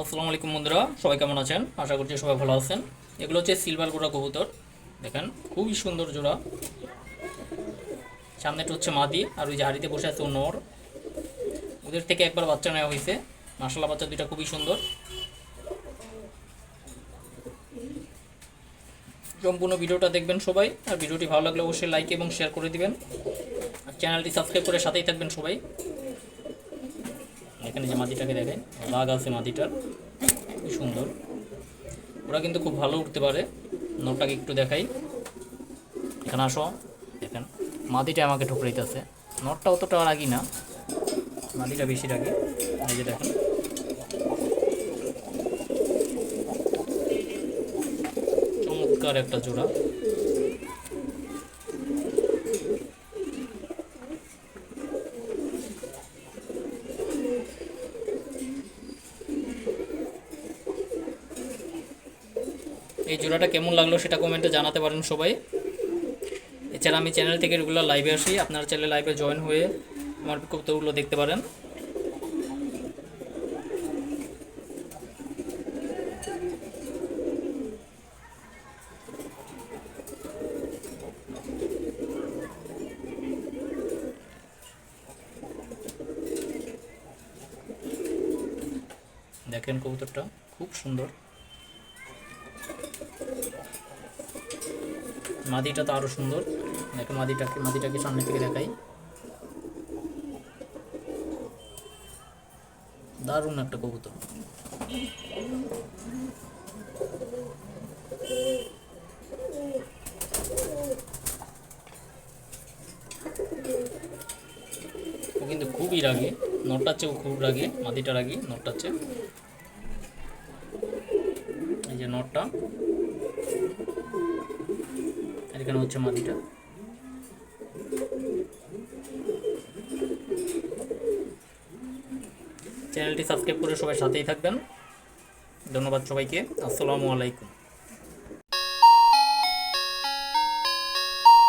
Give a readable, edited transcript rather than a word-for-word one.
আসসালামু আলাইকুম বন্ধুরা, সবাই কেমন আছেন? আশা করছি সবাই ভালো আছেন। এগুলো হচ্ছে সিলভার গোড়া কবুতর। দেখেন খুবই সুন্দর জোড়া। সামনেটা হচ্ছে মাদি, আর ওই যে হাড়িতে বসে আছে ও নর। ওদের থেকে একবার বাচ্চা নেওয়া হয়েছে। মাশাআল্লাহ, বাচ্চা দুইটা খুবই সুন্দর। সম্পূর্ণ ভিডিওটা দেখবেন সবাই, আর ভিডিওটি ভালো লাগলে অবশ্যই লাইক এবং শেয়ার করে দিবেন, আর চ্যানেলটি সাবস্ক্রাইব করে সাথেই থাকবেন সবাই। এখানে যে মাদিটাকে দেখেন, দাগ আছে মাদিটার, খুবই সুন্দর। ওরা কিন্তু খুব ভালো উঠতে পারে। নরটাকে একটু দেখাই, এখানে আসো। দেখেন মাদিটা আমাকে ঠুকরাইতেছে। নরটা অতটা রাগি না, মাদিটা বেশি রাগি। এই যে দেখেন, চমৎকার একটা জোড়া। এই জোড়াটা কেমন লাগলো সেটা কমেন্টে জানাতে পারেন সবাই। এছাড়া আমি চ্যানেল থেকে রেগুলার লাইভে আসি, আপনারা চ্যানেলে লাইভে জয়েন হয়ে আমার কবুতরগুলো দেখতে পারেন। দেখেন কবুতরটা খুব সুন্দর। মাদিটা তো আরও সুন্দর। দেখেন মাদিটাকে সামনে থেকে দেখাই। দারুণ একটা কবুতর। ও কিন্তু খুবই রাগী। নটার চেয়েও খুব রাগী, মাদিটা রাগী নটার চেয়ে। এই যে নটটা, আর এখানে হচ্ছে মাদিটা। চ্যানেলটি সাবস্ক্রাইব করে সবাই সাথেই থাকবেন। ধন্যবাদ সবাইকে। আসসালামু আলাইকুম।